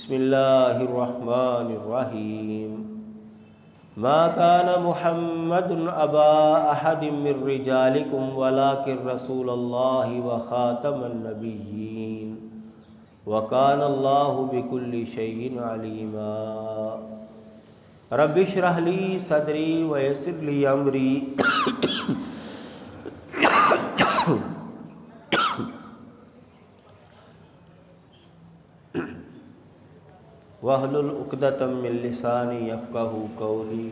بسم اللہ الرحمن الرحیم ما كان محمد ابا احد من رجالکم ولکن رسول اللہ وخاتم النبیین وکان اللہ بکل شیء علیما رب اشرح لی صدری ویسر لی امری وَاحْلُلْ عُقْدَةً مِّن لِّسَانِي يَفْقَهُوا قَوْلِي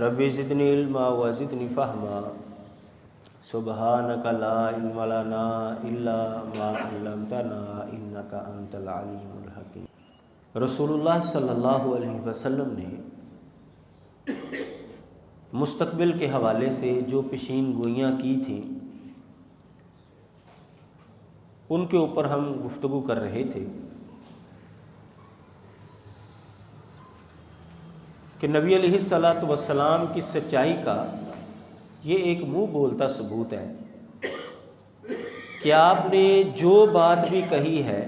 رَبِّ زِدْنِي عِلْمًا وَزِدْنِي فَهْمًا سُبْحَانَكَ لَا عِلْمَ لَنَا إِلَّا مَا عَلَّمْتَنَا إِنَّكَ أَنتَ الْعَلِيمُ الْحَكِيمُ۔ رسول اللہ صلی اللہ علیہ وسلم نے مستقبل کے حوالے سے جو پیشین گوئیاں کی تھیں ان کے اوپر ہم گفتگو کر رہے تھے کہ نبی علیہ الصلاۃ والسلام کی سچائی کا یہ ایک منہ بولتا ثبوت ہے کہ آپ نے جو بات بھی کہی ہے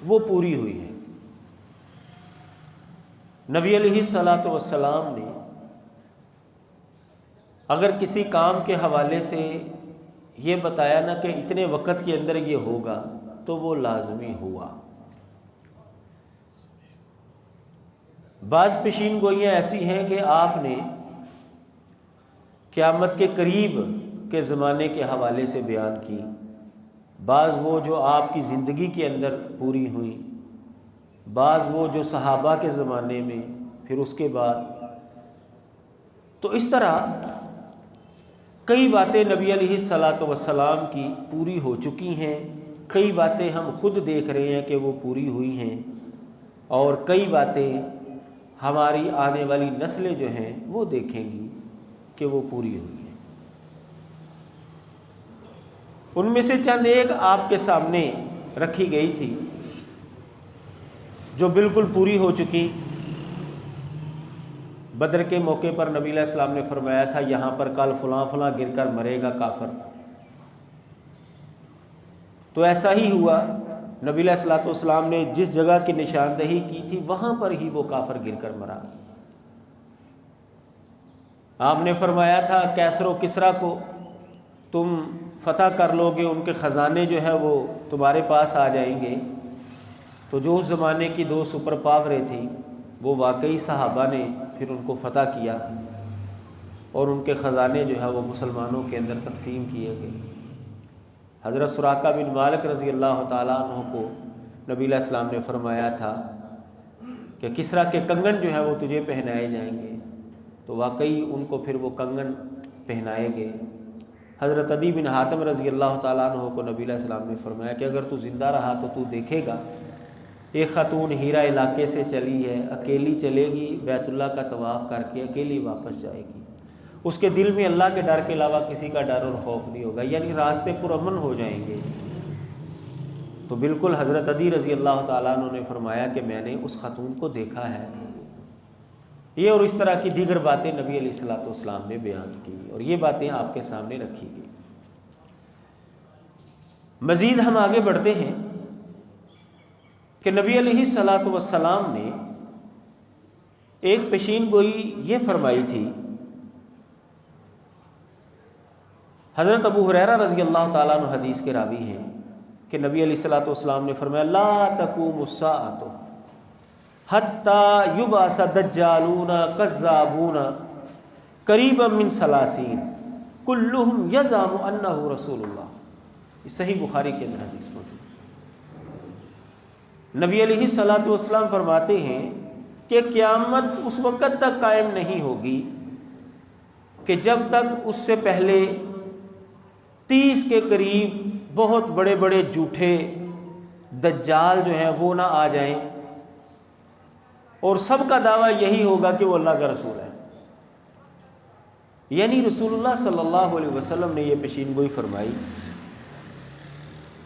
وہ پوری ہوئی ہے۔ نبی علیہ الصلاۃ والسلام نے اگر کسی کام کے حوالے سے یہ بتایا نا کہ اتنے وقت کے اندر یہ ہوگا تو وہ لازمی ہوا۔ بعض پیشین گوئیاں ایسی ہیں کہ آپ نے قیامت کے قریب کے زمانے کے حوالے سے بیان کی، بعض وہ جو آپ کی زندگی کے اندر پوری ہوئیں، بعض وہ جو صحابہ کے زمانے میں، پھر اس کے بعد۔ تو اس طرح کئی باتیں نبی علیہ الصلاۃ والسلام کی پوری ہو چکی ہیں، کئی باتیں ہم خود دیکھ رہے ہیں کہ وہ پوری ہوئی ہیں، اور کئی باتیں ہماری آنے والی نسلیں جو ہیں وہ دیکھیں گی کہ وہ پوری ہوئی ہیں۔ ان میں سے چند ایک آپ کے سامنے رکھی گئی تھی جو بالکل پوری ہو چکی۔ بدر کے موقع پر نبی علیہ السلام نے فرمایا تھا یہاں پر کل فلاں فلاں گر کر مرے گا کافر، تو ایسا ہی ہوا۔ نبی علیہ الصلوۃ والسلام نے جس جگہ کی نشاندہی کی تھی وہاں پر ہی وہ کافر گر کر مرا۔ آپ نے فرمایا تھا کیسر و کسریٰ کو تم فتح کر لو گے، ان کے خزانے جو ہے وہ تمہارے پاس آ جائیں گے۔ تو جو اس زمانے کی دو سپر پاوریں تھیں وہ واقعی صحابہ نے پھر ان کو فتح کیا اور ان کے خزانے جو ہے وہ مسلمانوں کے اندر تقسیم کیے گئے۔ حضرت سراقہ بن مالک رضی اللہ تعالیٰ عنہ کو نبی علیہ السلام نے فرمایا تھا کہ کسریٰ کے کنگن جو ہے وہ تجھے پہنائے جائیں گے، تو واقعی ان کو پھر وہ کنگن پہنائے گئے۔ حضرت عدی بن حاتم رضی اللہ تعالیٰ عنہ کو نبی علیہ السلام نے فرمایا کہ اگر تو زندہ رہا تو تو دیکھے گا ایک خاتون ہیرا علاقے سے چلی ہے، اکیلی چلے گی، بیت اللہ کا طواف کر کے اکیلی واپس جائے گی، اس کے دل میں اللہ کے ڈر کے علاوہ کسی کا ڈر اور خوف نہیں ہوگا، یعنی راستے پرامن ہو جائیں گے۔ تو بالکل حضرت عدی رضی اللہ تعالیٰ عنہ نے فرمایا کہ میں نے اس خاتون کو دیکھا ہے۔ یہ اور اس طرح کی دیگر باتیں نبی علیہ الصلوۃ والسلام نے بیان کی اور یہ باتیں آپ کے سامنے رکھی گئی۔ مزید ہم آگے بڑھتے ہیں کہ نبی علیہ الصلوۃ والسلام نے ایک پیشین گوئی یہ فرمائی تھی۔ حضرت ابو ہریرہ رضی اللہ تعالیٰ عنہ حدیث کے راوی ہیں کہ نبی علیہ الصلوۃ والسلام نے فرمایا لا تقوم الساعۃ حتی یبعث دجالون کذابون قریبا من ثلاثین کلہم یزعم انہ رسول اللہ۔ یہ صحیح بخاری کے اندر حدیث موجود۔ نبی علیہ الصلوۃ والسلام فرماتے ہیں کہ قیامت اس وقت تک قائم نہیں ہوگی کہ جب تک اس سے پہلے 30 کے قریب بہت بڑے بڑے جھوٹے دجال جو ہیں وہ نہ آ جائیں، اور سب کا دعویٰ یہی ہوگا کہ وہ اللہ کا رسول ہے۔ یعنی رسول اللہ صلی اللہ علیہ وسلم نے یہ پیشین گوئی فرمائی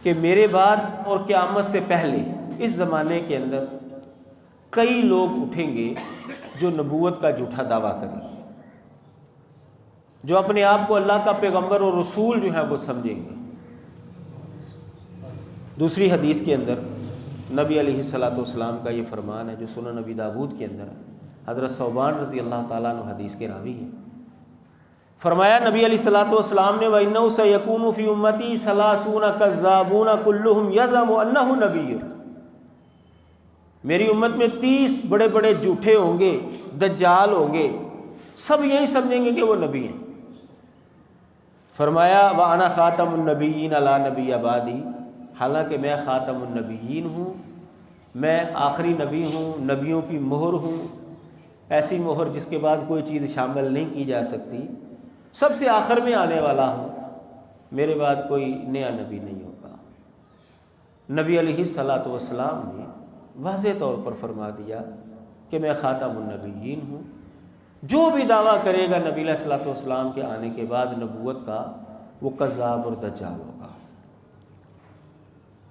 کہ میرے بعد اور قیامت سے پہلے اس زمانے کے اندر کئی لوگ اٹھیں گے جو نبوت کا جھوٹا دعویٰ کریں گے، جو اپنے آپ کو اللہ کا پیغمبر اور رسول جو ہے وہ سمجھیں گے۔ دوسری حدیث کے اندر نبی علیہ الصلوۃ والسلام کا یہ فرمان ہے جو سنن نبی داود کے اندر ہے، حضرت ثوبان رضی اللہ تعالیٰ عنہ حدیث کے راوی ہیں۔ فرمایا نبی علیہ الصلوۃ والسلام نے وَإِنَّهُ سَيَكُونُ فِي أُمَّتِي 30 كَذَّابُونَ كُلُّهُمْ يَزْعُمُ أَنَّهُ نَبِيٌّ، میری امت میں 30 بڑے بڑے جھوٹے ہوں گے، دجال ہوں گے، سب یہی سمجھیں گے کہ وہ نبی ہیں۔ فرمایا وَأَنَا خَاتَمُ النَّبِيِّينَ لَا نَبِيَّ بَعْدِي، حالانکہ میں خاتم النبیین ہوں، میں آخری نبی ہوں، نبیوں کی مہر ہوں، ایسی مہر جس کے بعد کوئی چیز شامل نہیں کی جا سکتی، سب سے آخر میں آنے والا ہوں، میرے بعد کوئی نیا نبی نہیں ہوگا۔ نبی علیہ الصلوۃ والسلام نے واضح طور پر فرما دیا کہ میں خاتم النبیین ہوں، جو بھی دعویٰ کرے گا نبی علیہ الصلوۃ والسلام کے آنے کے بعد نبوت کا، وہ کذاب اور دجال ہوگا۔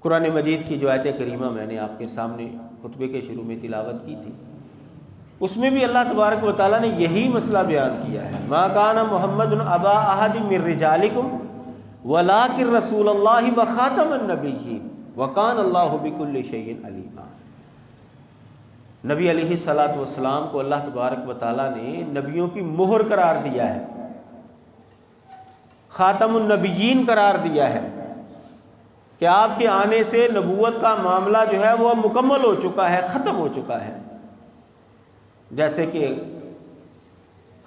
قرآن مجید کی جو آیت کریمہ میں نے آپ کے سامنے خطبے کے شروع میں تلاوت کی تھی، اس میں بھی اللہ تبارک و تعالیٰ نے یہی مسئلہ بیان کیا ہے، ما کان محمد ابا احد من رجالکم ولکن رسول اللہ وخاتم النبیین وکان اللہ بکل شیء علیما۔ نبی علیہ الصلوۃ والسلام کو اللہ تبارک و تعالیٰ نے نبیوں کی مہر قرار دیا ہے، خاتم النبیین قرار دیا ہے کہ آپ کے آنے سے نبوت کا معاملہ جو ہے وہ مکمل ہو چکا ہے، ختم ہو چکا ہے۔ جیسے کہ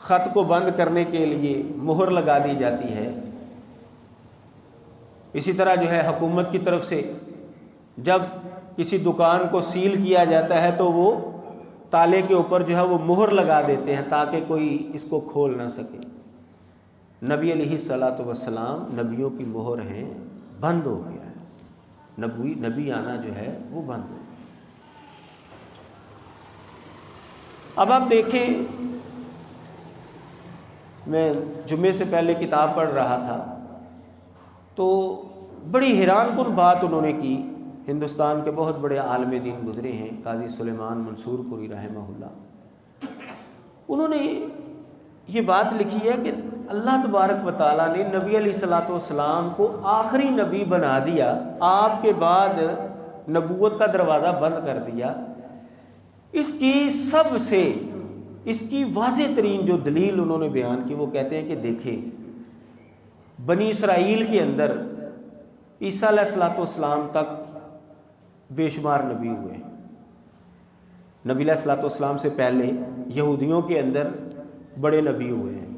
خط کو بند کرنے کے لیے مہر لگا دی جاتی ہے، اسی طرح جو ہے حکومت کی طرف سے جب کسی دکان کو سیل کیا جاتا ہے تو وہ تالے کے اوپر جو ہے وہ مہر لگا دیتے ہیں تاکہ کوئی اس کو کھول نہ سکے۔ نبی علیہ الصلوۃ والسلام نبیوں کی مہر ہیں، بند ہو گیا ہے، نبی آنا جو ہے وہ بند ہو گیا۔ اب آپ دیکھیں، میں جمعے سے پہلے کتاب پڑھ رہا تھا تو بڑی حیران کن بات انہوں نے کی، ہندوستان کے بہت بڑے عالم دین گزرے ہیں قاضی سلیمان منصور پوری رحمہ اللہ، انہوں نے یہ بات لکھی ہے کہ اللہ تبارک و تعالیٰ نے نبی علیہ الصلوۃ والسلام کو آخری نبی بنا دیا، آپ کے بعد نبوت کا دروازہ بند کر دیا۔ اس کی واضح ترین جو دلیل انہوں نے بیان کی، وہ کہتے ہیں کہ دیکھیں، بنی اسرائیل کے اندر عیسیٰ علیہ الصلوۃ والسلام تک بے شمار نبی ہوئے، نبی علیہ الصلوۃ والسلام سے پہلے یہودیوں کے اندر بڑے نبی ہوئے ہیں،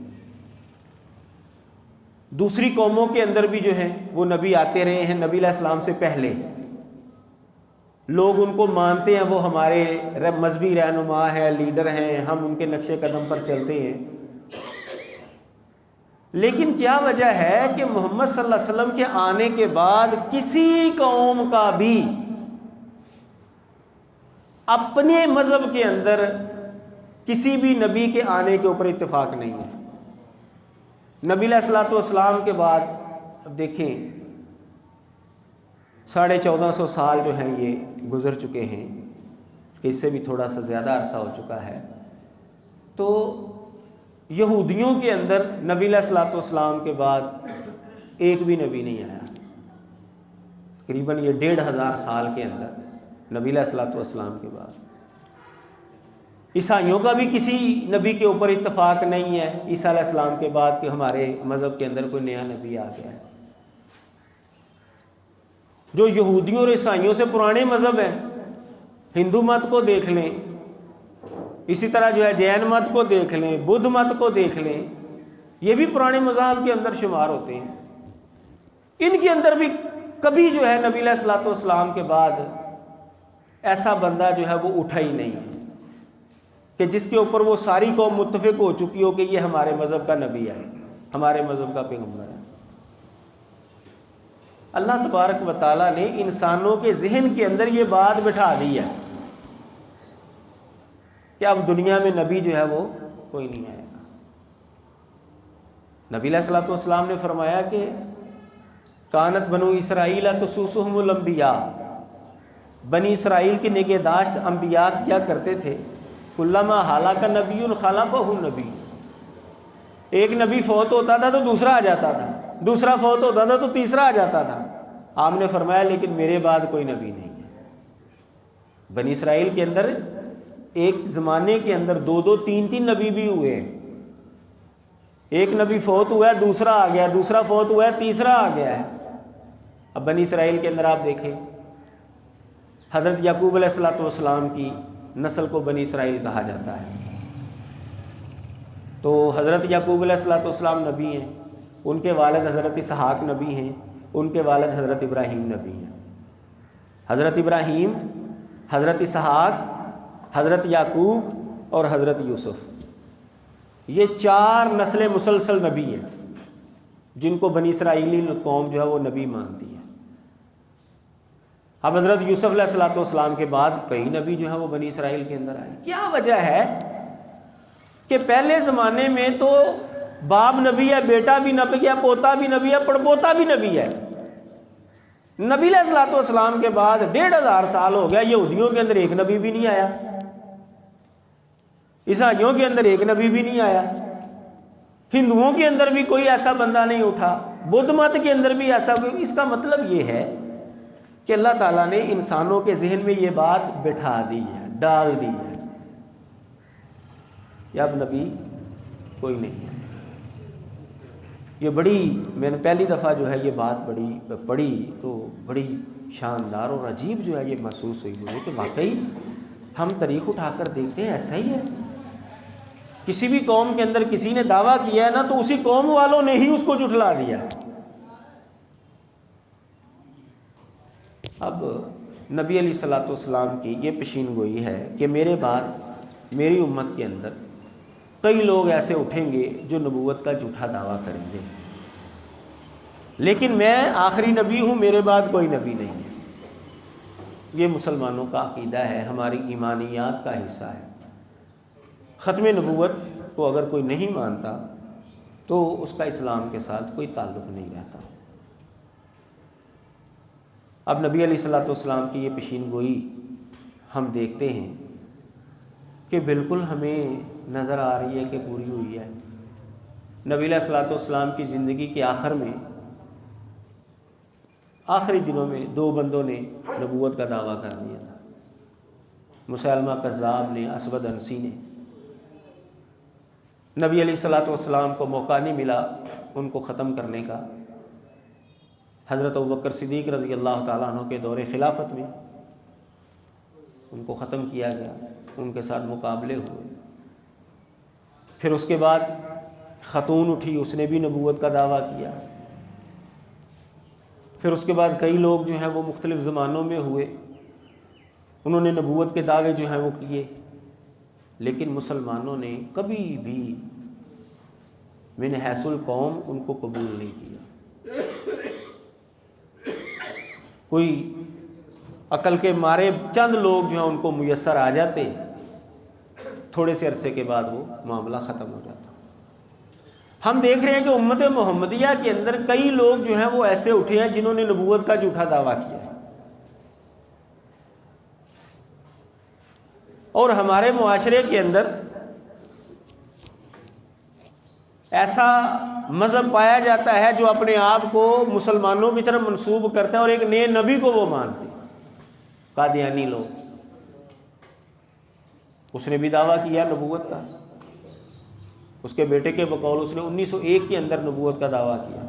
دوسری قوموں کے اندر بھی جو ہیں وہ نبی آتے رہے ہیں نبی علیہ السلام سے پہلے، لوگ ان کو مانتے ہیں، وہ ہمارے مذہبی رہنما ہیں، لیڈر ہیں، ہم ان کے نقش قدم پر چلتے ہیں۔ لیکن کیا وجہ ہے کہ محمد صلی اللہ علیہ وسلم کے آنے کے بعد کسی قوم کا بھی اپنے مذہب کے اندر کسی بھی نبی کے آنے کے اوپر اتفاق نہیں ہے؟ نبی علیہ الصلوۃ والسلام کے بعد اب دیکھیں 1450 سال جو ہیں یہ گزر چکے ہیں، کہ اس سے بھی تھوڑا سا زیادہ عرصہ ہو چکا ہے، تو یہودیوں کے اندر نبی علیہ الصلوۃ والسلام کے بعد ایک بھی نبی نہیں آیا، تقریباً یہ 1500 سال کے اندر نبی علیہ الصلوۃ والسلام کے بعد۔ عیسائیوں کا بھی کسی نبی کے اوپر اتفاق نہیں ہے عیسیٰ علیہ السلام کے بعد کہ ہمارے مذہب کے اندر کوئی نیا نبی آ گیا ہے۔ جو یہودیوں اور عیسائیوں سے پرانے مذہب ہیں، ہندو مت کو دیکھ لیں، اسی طرح جو ہے جین مت کو دیکھ لیں، بدھ مت کو دیکھ لیں، یہ بھی پرانے مذاہب کے اندر شمار ہوتے ہیں، ان کے اندر بھی کبھی جو ہے نبی علیہ الصلوۃ والسلام کے بعد ایسا بندہ جو ہے وہ اٹھا ہی نہیں ہے کہ جس کے اوپر وہ ساری قوم متفق ہو چکی ہو کہ یہ ہمارے مذہب کا نبی ہے، ہمارے مذہب کا پیغمبر ہے۔ اللہ تبارک و تعالیٰ نے انسانوں کے ذہن کے اندر یہ بات بٹھا دی ہے کہ اب دنیا میں نبی جو ہے وہ کوئی نہیں آئے گا۔ نبی علیہ الصلوۃ والسلام نے فرمایا کہ کانت بنو اسرائیل تسوسہم الانبیاء، بنی اسرائیل کی نگہداشت انبیاء کیا کرتے تھے، کلما ہلاک نبی خلفہ نبی، ایک نبی فوت ہوتا تھا تو دوسرا آ جاتا تھا، دوسرا فوت ہوتا تھا تو تیسرا آ جاتا تھا۔ آپ نے فرمایا لیکن میرے بعد کوئی نبی نہیں ہے۔ بنی اسرائیل کے اندر ایک زمانے کے اندر دو دو تین تین نبی بھی ہوئے ہیں. ایک نبی فوت ہوا ہے، دوسرا آ گیا، دوسرا فوت ہوا ہے، تیسرا آ گیا ہے. اب بنی اسرائیل کے اندر آپ دیکھیں، حضرت یعقوب علیہ الصلوۃ والسلام کی نسل کو بنی اسرائیل کہا جاتا ہے. تو حضرت یعقوب علیہ الصلوۃ والسلام نبی ہیں، ان کے والد حضرت اسحاق نبی ہیں، ان کے والد حضرت ابراہیم نبی ہیں. حضرت ابراہیم، حضرت اسحاق، حضرت یعقوب اور حضرت یوسف، یہ 4 نسلیں مسلسل نبی ہیں جن کو بنی اسرائیلی قوم جو ہے وہ نبی مانتی ہے. اب حضرت یوسف علیہ الصلوۃ والسلام کے بعد کئی نبی جو ہیں وہ بنی اسرائیل کے اندر آئے. کیا وجہ ہے کہ پہلے زمانے میں تو باپ نبی ہے، بیٹا بھی نبی ہے، پوتا بھی نبی ہے، پڑپوتا بھی نبی ہے. نبی علیہ الصلوۃ والسلام کے بعد 1500 سال ہو گیا، یہودیوں کے اندر ایک نبی بھی نہیں آیا، عیسائیوں کے اندر ایک نبی بھی نہیں آیا، ہندوؤں کے اندر بھی کوئی ایسا بندہ نہیں اٹھا، بدھ مت کے اندر بھی ایسا کوئی. اس کا مطلب یہ ہے کہ اللہ تعالیٰ نے انسانوں کے ذہن میں یہ بات بٹھا دی ہے، ڈال دی ہے کہ اب نبی کوئی نہیں ہے. یہ بڑی، میں نے پہلی دفعہ جو ہے یہ بات بڑی پڑھی تو بڑی شاندار اور عجیب جو ہے یہ محسوس ہوئی مجھے کہ واقعی ہم تاریخ اٹھا کر دیکھتے ہیں ایسا ہی ہے. کسی بھی قوم کے اندر کسی نے دعویٰ کیا ہے نا تو اسی قوم والوں نے ہی اس کو جھٹلا دیا. اب نبی علیہ الصلوۃ والسلام کی یہ پیشین گوئی ہے کہ میرے بعد میری امت کے اندر کئی لوگ ایسے اٹھیں گے جو نبوت کا جھوٹا دعویٰ کریں گے، لیکن میں آخری نبی ہوں، میرے بعد کوئی نبی نہیں ہے. یہ مسلمانوں کا عقیدہ ہے، ہماری ایمانیات کا حصہ ہے. ختم نبوت کو اگر کوئی نہیں مانتا تو اس کا اسلام کے ساتھ کوئی تعلق نہیں رہتا. اب نبی علیہ الصلوۃ والسلام کی یہ پیشین گوئی ہم دیکھتے ہیں کہ بالکل ہمیں نظر آ رہی ہے کہ پوری ہوئی ہے. نبی علیہ الصلوۃ والسلام کی زندگی کے آخر میں، آخری دنوں میں 2 بندوں نے نبوت کا دعویٰ کر دیا تھا. مسیلمہ کذاب نے، اسود عنسی نے. نبی علیہ الصلوۃ والسلام کو موقع نہیں ملا ان کو ختم کرنے کا. حضرت ابوبکر صدیق رضی اللہ تعالیٰ عنہ کے دور خلافت میں ان کو ختم کیا گیا، ان کے ساتھ مقابلے ہوئے. پھر اس کے بعد خاتون اٹھی، اس نے بھی نبوت کا دعویٰ کیا. پھر اس کے بعد کئی لوگ جو ہیں وہ مختلف زمانوں میں ہوئے، انہوں نے نبوت کے دعوے جو ہیں وہ کیے، لیکن مسلمانوں نے کبھی بھی من حیث القوم ان کو قبول نہیں کیا. کوئی عقل کے مارے چند لوگ جو ہیں ان کو میسر آ جاتے، تھوڑے سے عرصے کے بعد وہ معاملہ ختم ہو جاتا. ہم دیکھ رہے ہیں کہ امت محمدیہ کے اندر کئی لوگ جو ہیں وہ ایسے اٹھے ہیں جنہوں نے نبوت کا جھوٹا دعویٰ کیا ہے. اور ہمارے معاشرے کے اندر ایسا مذہب پایا جاتا ہے جو اپنے آپ کو مسلمانوں کی طرف منسوب کرتا ہے اور ایک نئے نبی کو وہ مانتے ہیں. قادیانی لوگ، اس نے بھی دعویٰ کیا نبوت کا. اس کے بیٹے کے بقول اس نے 1901 کے اندر نبوت کا دعویٰ کیا.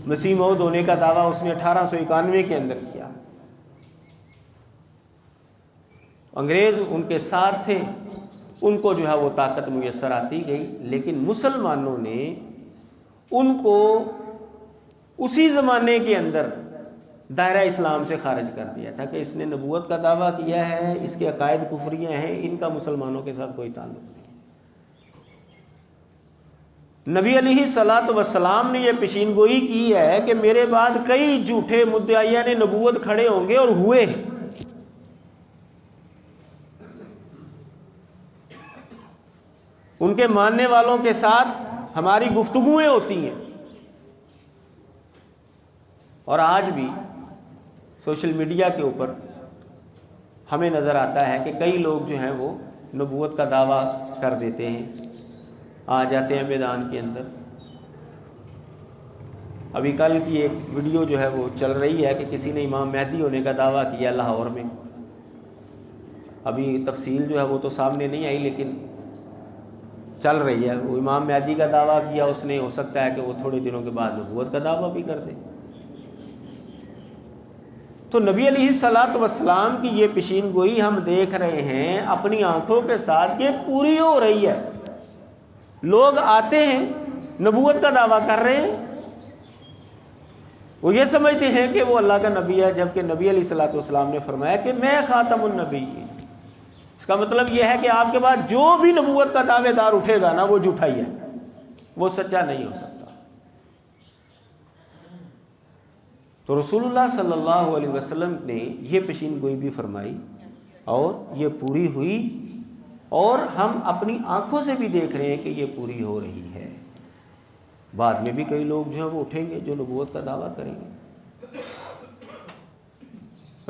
مسیح موعود ہونے کا دعویٰ اس نے 1891 کے اندر کیا. انگریز ان کے ساتھ تھے، ان کو جو ہے وہ طاقت میسر آتی گئی، لیکن مسلمانوں نے ان کو اسی زمانے کے اندر دائرہ اسلام سے خارج کر دیا تھا کہ اس نے نبوت کا دعویٰ کیا ہے، اس کے عقائد کفریہ ہیں، ان کا مسلمانوں کے ساتھ کوئی تعلق نہیں. نبی علیہ الصلوۃ والسلام نے یہ پیشین گوئی کی ہے کہ میرے بعد کئی جھوٹے مدعیان نبوت کھڑے ہوں گے اور ہوئے ہیں. ان کے ماننے والوں کے ساتھ ہماری گفتگویں ہوتی ہیں، اور آج بھی سوشل میڈیا کے اوپر ہمیں نظر آتا ہے کہ کئی لوگ جو ہیں وہ نبوت کا دعویٰ کر دیتے ہیں، آ جاتے ہیں میدان کے اندر. ابھی کل کی ایک ویڈیو جو ہے وہ چل رہی ہے کہ کسی نے امام مہدی ہونے کا دعویٰ کیا لاہور میں. ابھی تفصیل جو ہے وہ تو سامنے نہیں آئی لیکن چل رہی ہے. وہ امام مہدی کا دعویٰ کیا اس نے، ہو سکتا ہے کہ وہ تھوڑے دنوں کے بعد نبوت کا دعویٰ بھی کر دے. تو نبی علیہ الصلوۃ والسلام کی یہ پیشین گوئی ہم دیکھ رہے ہیں اپنی آنکھوں کے ساتھ کہ پوری ہو رہی ہے. لوگ آتے ہیں نبوت کا دعویٰ کر رہے ہیں، وہ یہ سمجھتے ہیں کہ وہ اللہ کا نبی ہے، جبکہ نبی علیہ الصلوۃ والسلام نے فرمایا کہ میں خاتم النبیین. اس کا مطلب یہ ہے کہ آپ کے بعد جو بھی نبوت کا دعوے دار اٹھے گا نا وہ جھوٹا ہی ہے، وہ سچا نہیں ہو سکتا. تو رسول اللہ صلی اللہ علیہ وسلم نے یہ پیشین گوئی بھی فرمائی اور یہ پوری ہوئی، اور ہم اپنی آنکھوں سے بھی دیکھ رہے ہیں کہ یہ پوری ہو رہی ہے. بعد میں بھی کئی لوگ جو ہیں وہ اٹھیں گے جو نبوت کا دعویٰ کریں گے.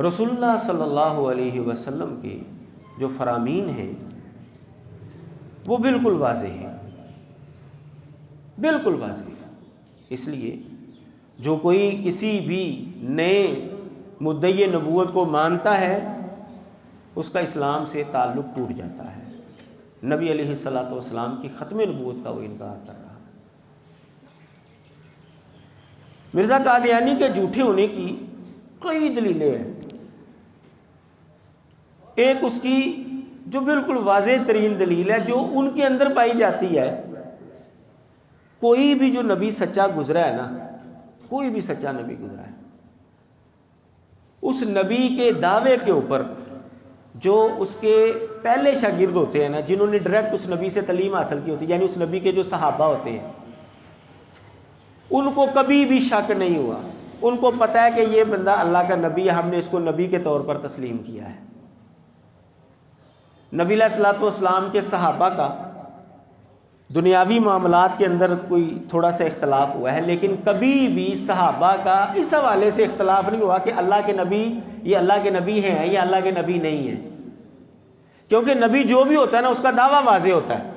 رسول اللہ صلی اللہ علیہ وسلم کے جو فرامین ہیں وہ بالکل واضح ہیں، بالکل واضح ہیں. اس لیے جو کوئی کسی بھی نئے مدعی نبوت کو مانتا ہے اس کا اسلام سے تعلق ٹوٹ جاتا ہے. نبی علیہ الصلوۃ والسلام کی ختم نبوت کا وہ انکار کر رہا ہے. مرزا قادیانی کے جھوٹے ہونے کی کئی دلیلیں ہیں. ایک اس کی جو بالکل واضح ترین دلیل ہے جو ان کے اندر پائی جاتی ہے، کوئی بھی جو نبی سچا گزرا ہے نا، کوئی بھی سچا نبی گزرا ہے، اس نبی کے دعوے کے اوپر جو اس کے پہلے شاگرد ہوتے ہیں نا، جنہوں نے ڈائریکٹ اس نبی سے تعلیم حاصل کی ہوتی ہے، یعنی اس نبی کے جو صحابہ ہوتے ہیں، ان کو کبھی بھی شک نہیں ہوا. ان کو پتہ ہے کہ یہ بندہ اللہ کا نبی ہے، ہم نے اس کو نبی کے طور پر تسلیم کیا ہے. نبی علیہ الصلوۃ والسلام کے صحابہ کا دنیاوی معاملات کے اندر کوئی تھوڑا سا اختلاف ہوا ہے، لیکن کبھی بھی صحابہ کا اس حوالے سے اختلاف نہیں ہوا کہ اللہ کے نبی یہ اللہ کے نبی ہیں یا اللہ کے نبی نہیں ہیں. کیونکہ نبی جو بھی ہوتا ہے نا اس کا دعویٰ واضح ہوتا ہے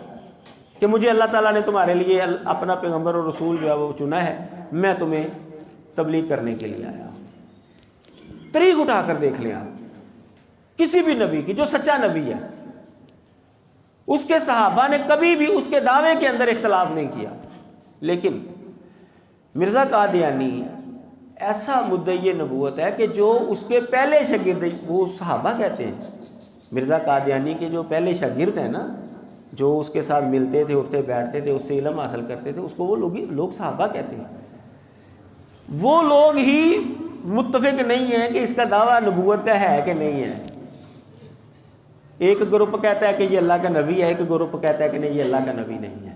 کہ مجھے اللہ تعالیٰ نے تمہارے لیے اپنا پیغمبر اور رسول جو ہے وہ چنا ہے، میں تمہیں تبلیغ کرنے کے لیے آیا ہوں. طریق اٹھا کر دیکھ لیں آپ کسی بھی نبی کی جو سچا نبی ہے، اس کے صحابہ نے کبھی بھی اس کے دعوے کے اندر اختلاف نہیں کیا. لیکن مرزا قادیانی ایسا مدعی نبوت ہے کہ جو اس کے پہلے شاگرد، وہ صحابہ کہتے ہیں، مرزا قادیانی کے جو پہلے شاگرد ہیں نا، جو اس کے ساتھ ملتے تھے، اٹھتے بیٹھتے تھے، اس سے علم حاصل کرتے تھے، اس کو وہ لوگ صحابہ کہتے ہیں. وہ لوگ ہی متفق نہیں ہیں کہ اس کا دعویٰ نبوت کا ہے کہ نہیں ہے. ایک گروپ کہتا ہے کہ یہ اللہ کا نبی ہے، ایک گروپ کہتا ہے کہ نہیں یہ اللہ کا نبی نہیں ہے،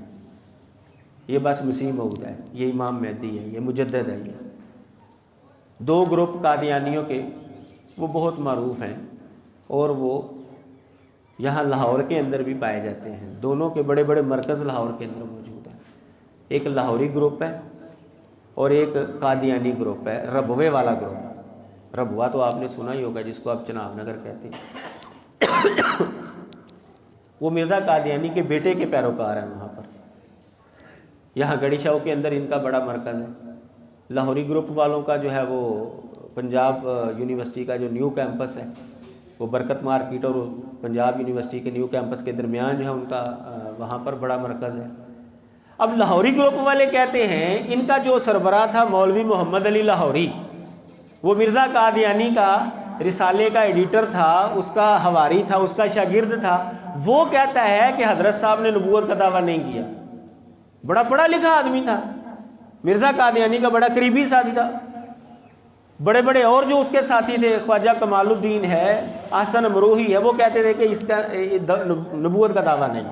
یہ بس مسیح موعود ہے، یہ امام مہدی ہے، یہ مجدد ہے. یہ دو گروپ قادیانیوں کے وہ بہت معروف ہیں اور وہ یہاں لاہور کے اندر بھی پائے جاتے ہیں. دونوں کے بڑے بڑے مرکز لاہور کے اندر موجود ہیں. ایک لاہوری گروپ ہے اور ایک قادیانی گروپ ہے، ربوے والا گروپ. ربوہ تو آپ نے سنا ہی ہوگا، جس کو آپ چناب نگر کہتے ہیں. وہ مرزا قادیانی کے بیٹے کے پیروکار ہیں وہاں پر. یہاں گڑی شاہو کے اندر ان کا بڑا مرکز ہے. لاہوری گروپ والوں کا جو ہے وہ پنجاب یونیورسٹی کا جو نیو کیمپس ہے، وہ برکت مارکیٹ اور پنجاب یونیورسٹی کے نیو کیمپس کے درمیان جو ہے ان کا وہاں پر بڑا مرکز ہے. اب لاہوری گروپ والے کہتے ہیں ان کا جو سربراہ تھا مولوی محمد علی لاہوری، وہ مرزا قادیانی کا رسالے کا ایڈیٹر تھا، اس کا حواری تھا، اس کا شاگرد تھا. وہ کہتا ہے کہ حضرت صاحب نے نبوت کا دعویٰ نہیں کیا. بڑا پڑھا لکھا آدمی تھا، مرزا قادیانی کا بڑا قریبی ساتھی تھا. بڑے بڑے اور جو اس کے ساتھی تھے، خواجہ کمال الدین ہے، احسن امروہی ہے، وہ کہتے تھے کہ اس کا نبوت کا دعویٰ نہیں.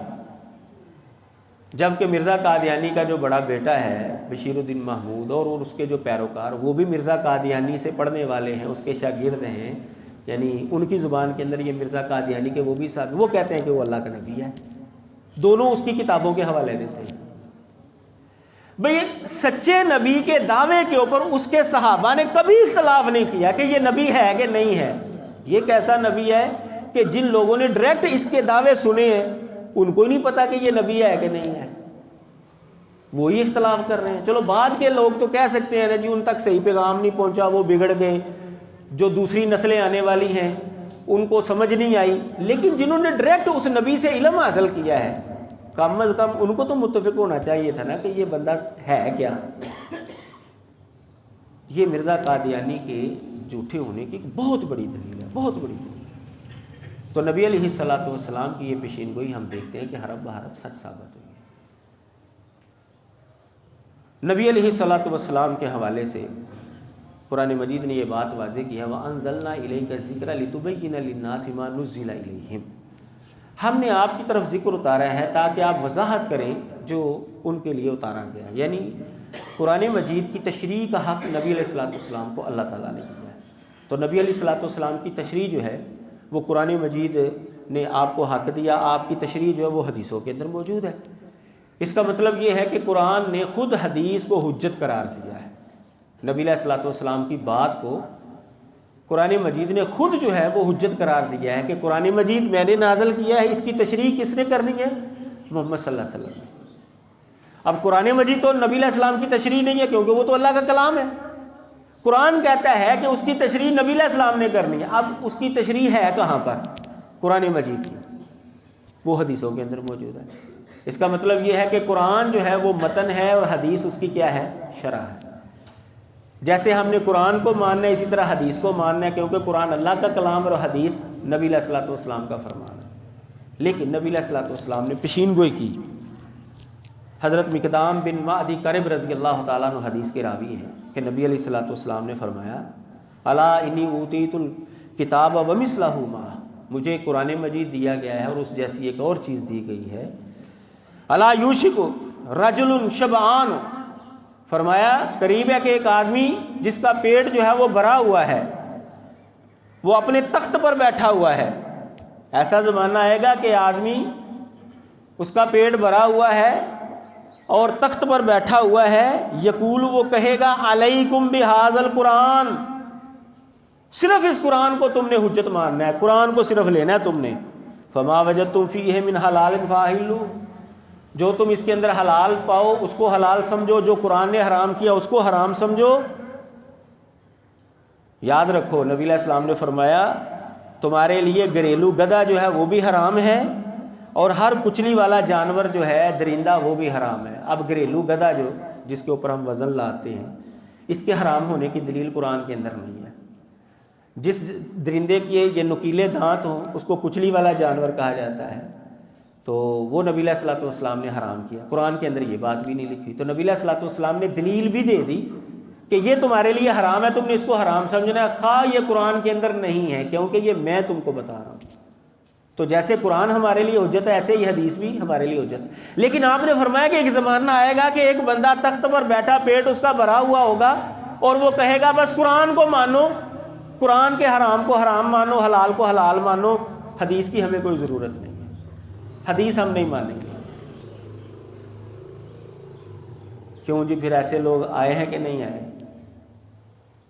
جبکہ مرزا قادیانی کا جو بڑا بیٹا ہے بشیر الدین محمود اور اس کے جو پیروکار، وہ بھی مرزا قادیانی سے پڑھنے والے ہیں، اس کے شاگرد ہیں، یعنی ان کی زبان کے اندر یہ مرزا قادیانی کے وہ بھی ساتھ، وہ کہتے ہیں کہ وہ اللہ کا نبی ہے. دونوں اس کی کتابوں کے حوالے دیتے ہیں. بھئی سچے نبی کے دعوے کے اوپر اس کے صحابہ نے کبھی اختلاف نہیں کیا کہ یہ نبی ہے کہ نہیں ہے. یہ کیسا نبی ہے کہ جن لوگوں نے ڈائریکٹ اس کے دعوے سنے ہیں ان کو ہی نہیں پتا کہ یہ نبی ہے کہ نہیں ہے، وہی اختلاف کر رہے ہیں. چلو بعد کے لوگ تو کہہ سکتے ہیں نا جی ان تک صحیح پیغام نہیں پہنچا، وہ بگڑ گئے. جو دوسری نسلیں آنے والی ہیں ان کو سمجھ نہیں آئی، لیکن جنہوں نے ڈائریکٹ اس نبی سے علم حاصل کیا ہے کم از کم ان کو تو متفق ہونا چاہیے تھا نا کہ یہ بندہ ہے کیا۔ یہ مرزا قادیانی کے جھوٹے ہونے کی بہت بڑی دلیل ہے، بہت بڑی دلیل۔ تو نبی علیہ الصلوۃ والسلام کی یہ پیشین گوئی ہم دیکھتے ہیں کہ حرف بحرف سچ ثابت ہوئی ہے۔ نبی علیہ الصلوۃ والسلام کے حوالے سے قرآن مجید نے یہ بات واضح کی ہے، وَأَنزَلْنَا إِلَيْكَ الذِّكْرَ لِتُبَيِّنَ لِلنَّاسِ مَا نُزِّلَ إِلَيْهِمْ، ہم نے آپ کی طرف ذکر اتارا ہے تاکہ آپ وضاحت کریں جو ان کے لیے اتارا گیا ہے، یعنی قرآن مجید کی تشریح کا حق نبی علیہ الصلوۃ والسلام کو اللہ تعالیٰ نے دیا ہے۔ تو نبی علیہ الصلوۃ والسلام کی تشریح جو ہے وہ قرآن مجید نے آپ کو حق دیا، آپ کی تشریح جو ہے وہ حدیثوں کے اندر موجود ہے۔ اس کا مطلب یہ ہے کہ قرآن نے خود حدیث کو حجت قرار دیا ہے۔ نبی علیہ الصلوۃ والسلام کی بات کو قرآن مجید نے خود جو ہے وہ حجت قرار دیا ہے کہ قرآن مجید میں نے نازل کیا ہے، اس کی تشریح کس نے کرنی ہے؟ محمد صلی اللہ علیہ وسلم نے۔ اب قرآن مجید تو نبی علیہ السلام کی تشریح نہیں ہے کیونکہ وہ تو اللہ کا کلام ہے۔ قرآن کہتا ہے کہ اس کی تشریح نبی علیہ السلام نے کرنی ہے۔ اب اس کی تشریح ہے کہاں پر؟ قرآن مجید کی، وہ حدیثوں کے اندر موجود ہے۔ اس کا مطلب یہ ہے کہ قرآن جو ہے وہ متن ہے اور حدیث اس کی کیا ہے؟ شرح ہے۔ جیسے ہم نے قرآن کو ماننا ہے اسی طرح حدیث کو ماننا ہے، کیونکہ قرآن اللہ کا کلام اور حدیث نبی علیہ الصلوۃ والسلام کا فرمان ہے۔ لیکن نبی علیہ الصلوۃ والسلام نے پیشین گوئی کی۔ حضرت مقدام بن معدی کرب رضی اللہ تعالیٰ عنہ حدیث کے راوی ہیں کہ نبی علیہ الصلوۃ والسلام نے فرمایا، الا انی اوتیت الکتاب ومثلہ معہ، مجھے قرآن مجید دیا گیا ہے اور اس جیسی ایک اور چیز دی گئی ہے۔ الا یوشک رجل شبعان، فرمایا قریب ہے کہ ایک آدمی جس کا پیٹ جو ہے وہ بھرا ہوا ہے، وہ اپنے تخت پر بیٹھا ہوا ہے۔ ایسا زمانہ آئے گا کہ آدمی اس کا پیٹ بھرا ہوا ہے اور تخت پر بیٹھا ہوا ہے، یقول، وہ کہے گا علیکم بہذا القرآن، صرف اس قرآن کو تم نے حجت ماننا ہے، قرآن کو صرف لینا ہے تم نے۔ فما وجدتم فیہ من حلال فاحلوا، جو تم اس کے اندر حلال پاؤ اس کو حلال سمجھو، جو قرآن نے حرام کیا اس کو حرام سمجھو۔ یاد رکھو نبی علیہ السلام نے فرمایا تمہارے لیے گھریلو گدھا جو ہے وہ بھی حرام ہے، اور ہر کچلی والا جانور جو ہے درندہ وہ بھی حرام ہے۔ اب گھریلو گدھا جو جس کے اوپر ہم وزن لاتے ہیں، اس کے حرام ہونے کی دلیل قرآن کے اندر نہیں ہے۔ جس درندے کے یہ نکیلے دانت ہوں اس کو کچلی والا جانور کہا جاتا ہے، تو وہ نبی علیہ الصلوۃ والسلام نے حرام کیا، قرآن کے اندر یہ بات بھی نہیں لکھی۔ تو نبی علیہ الصلوۃ والسلام نے دلیل بھی دے دی کہ یہ تمہارے لیے حرام ہے، تم نے اس کو حرام سمجھنا ہے، خواہ یہ قرآن کے اندر نہیں ہے، کیونکہ یہ میں تم کو بتا رہا ہوں۔ تو جیسے قرآن ہمارے لیے حجت ہے ایسے ہی حدیث بھی ہمارے لیے حجت ہے۔ لیکن آپ نے فرمایا کہ ایک زمانہ آئے گا کہ ایک بندہ تخت پر بیٹھا، پیٹ اس کا بھرا ہوا ہوگا، اور وہ کہے گا بس قرآن کو مانو، قرآن کے حرام کو حرام مانو، حلال کو حلال مانو، حدیث کی ہمیں کوئی ضرورت نہیں ہے، حدیث ہم نہیں مانیں گے۔ کیوں جی؟ پھر ایسے لوگ آئے ہیں کہ نہیں آئے؟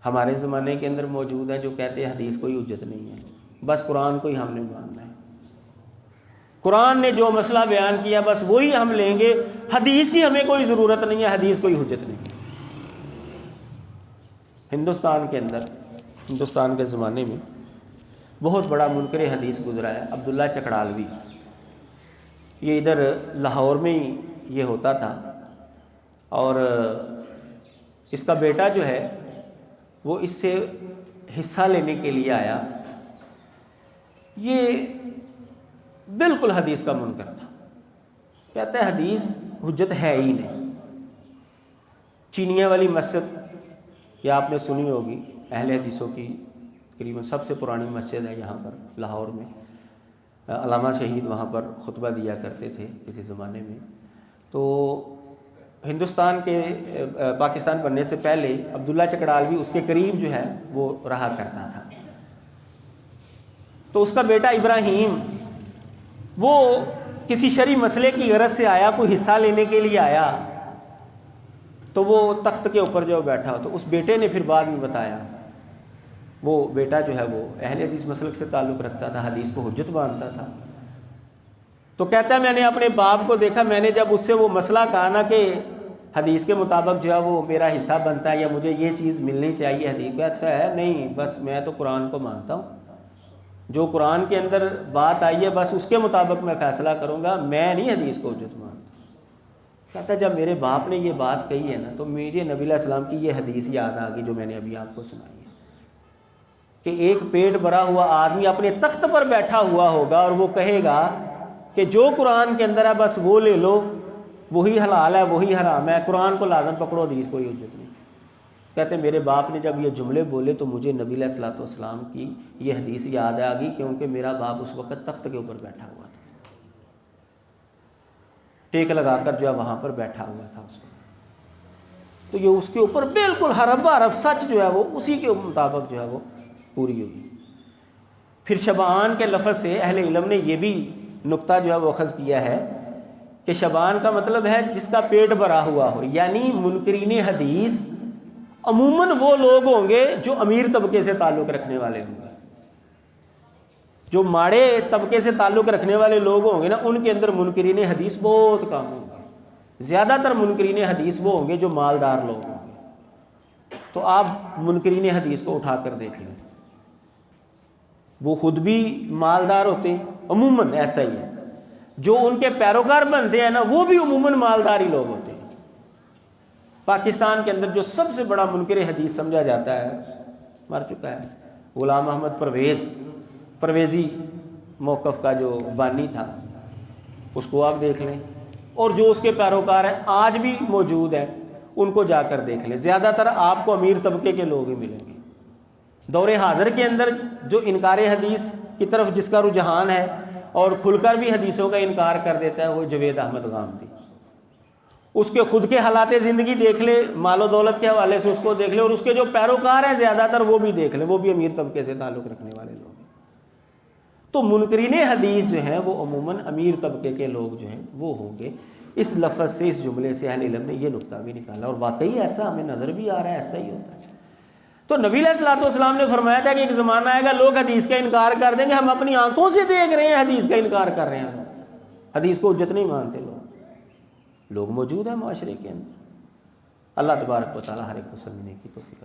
ہمارے زمانے کے اندر موجود ہیں جو کہتے ہیں حدیث کوئی حجت نہیں ہے، بس قرآن کو ہی ہم نے ماننا ہے، قرآن نے جو مسئلہ بیان کیا بس وہی ہم لیں گے، حدیث کی ہمیں کوئی ضرورت نہیں ہے، حدیث کوئی حجت نہیں ہے۔ ہندوستان کے اندر، ہندوستان کے زمانے میں بہت بڑا منکر حدیث گزرا ہے، عبداللہ چکڑالوی۔ یہ ادھر لاہور میں ہی یہ ہوتا تھا، اور اس کا بیٹا جو ہے وہ اس سے حصہ لینے کے لیے آیا۔ یہ بالکل حدیث کا منکر تھا، کہتا ہے حدیث حجت ہے ہی نہیں۔ چینیاں والی مسجد یہ آپ نے سنی ہوگی، اہل حدیثوں کی تقریباً سب سے پرانی مسجد ہے یہاں پر لاہور میں۔ علامہ شہید وہاں پر خطبہ دیا کرتے تھے کسی زمانے میں۔ تو ہندوستان کے پاکستان بننے سے پہلے عبداللہ چکڑالوی اس کے قریب جو ہے وہ رہا کرتا تھا۔ تو اس کا بیٹا ابراہیم وہ کسی شرعی مسئلے کی غرض سے آیا، کوئی حصہ لینے کے لیے آیا، تو وہ تخت کے اوپر جو بیٹھا، تو اس بیٹے نے پھر بعد میں بتایا، وہ بیٹا جو ہے وہ اہل حدیث مسلک سے تعلق رکھتا تھا، حدیث کو حجت مانتا تھا۔ تو کہتا ہے میں نے اپنے باپ کو دیکھا، میں نے جب اس سے وہ مسئلہ کہا نا کہ حدیث کے مطابق جو ہے وہ میرا حصہ بنتا ہے یا مجھے یہ چیز ملنی چاہیے، حدیث کہتا ہے نہیں، بس میں تو قرآن کو مانتا ہوں، جو قرآن کے اندر بات آئی ہے بس اس کے مطابق میں فیصلہ کروں گا، میں نہیں حدیث کو حجت مانتا۔ کہتا ہے جب میرے باپ نے یہ بات کہی ہے نا تو مجھے نبی علیہ السلام کی یہ حدیث یاد آ گئی جو میں نے ابھی آپ کو سنائی ہے، کہ ایک پیٹ بھرا ہوا آدمی اپنے تخت پر بیٹھا ہوا ہوگا اور وہ کہے گا کہ جو قرآن کے اندر ہے بس وہ لے لو، وہی حلال ہے وہی حرام ہے، قرآن کو لازم پکڑو، حدیث کوئی حجت نہیں۔ کہتے ہیں میرے باپ نے جب یہ جملے بولے تو مجھے نبی علیہ الصلوۃ والسلام کی یہ حدیث یاد آ گئی، کیونکہ میرا باپ اس وقت تخت کے اوپر بیٹھا ہوا تھا، ٹیک لگا کر جو ہے وہاں پر بیٹھا ہوا تھا اس وقت، تو یہ اس کے اوپر بالکل حرف بحرف سچ جو ہے وہ اسی کے مطابق جو ہے وہ پوری ہوئی۔ پھر شبعان کے لفظ سے اہل علم نے یہ بھی نقطہ جو ہے وہ اخذ کیا ہے کہ شبعان کا مطلب ہے جس کا پیٹ بھرا ہوا ہو، یعنی منکرین حدیث عموماً وہ لوگ ہوں گے جو امیر طبقے سے تعلق رکھنے والے ہوں گے، جو ماڑے طبقے سے تعلق رکھنے والے لوگ ہوں گے نا ان کے اندر منکرین حدیث بہت کم ہوں گے۔ زیادہ تر منکرین حدیث وہ ہوں گے جو مالدار لوگ ہوں گے۔ تو آپ منکرین حدیث کو اٹھا کر دیکھ لیں، وہ خود بھی مالدار ہوتے ہیں، عموماً ایسا ہی ہے، جو ان کے پیروکار بنتے ہیں نا وہ بھی عموماً مالداری لوگ ہوتے ہیں۔ پاکستان کے اندر جو سب سے بڑا منکر حدیث سمجھا جاتا ہے، مر چکا ہے، غلام احمد پرویزی موقف کا جو بانی تھا، اس کو آپ دیکھ لیں، اور جو اس کے پیروکار ہیں آج بھی موجود ہیں ان کو جا کر دیکھ لیں، زیادہ تر آپ کو امیر طبقے کے لوگ ہی ملیں گے۔ دور حاضر کے اندر جو انکار حدیث کی طرف جس کا رجحان ہے اور کھل کر بھی حدیثوں کا انکار کر دیتا ہے وہ جوید احمد غامدی۔ اس کے خود کے حالات زندگی دیکھ لے، مال و دولت کے حوالے سے اس کو دیکھ لے، اور اس کے جو پیروکار ہیں زیادہ تر وہ بھی دیکھ لیں، وہ بھی امیر طبقے سے تعلق رکھنے والے لوگ ہیں۔ تو منکرین حدیث جو ہیں وہ عموماً امیر طبقے کے لوگ جو ہیں وہ ہوں گے۔ اس لفظ سے، اس جملے سے اہل علم نے یہ نقطہ بھی نکالا، اور واقعی ایسا ہمیں نظر بھی آ رہا ہے، ایسا ہی ہوتا ہے۔ تو نبی علیہ الصلوۃ والسلام نے فرمایا تھا کہ ایک زمانہ آئے گا لوگ حدیث کا انکار کر دیں گے، ہم اپنی آنکھوں سے دیکھ رہے ہیں حدیث کا انکار کر رہے ہیں، حدیث کو حجت نہیں مانتے لوگ موجود ہیں معاشرے کے اندر۔ اللہ تبارک و تعالی ہر ایک کو سمجھنے کی توفیق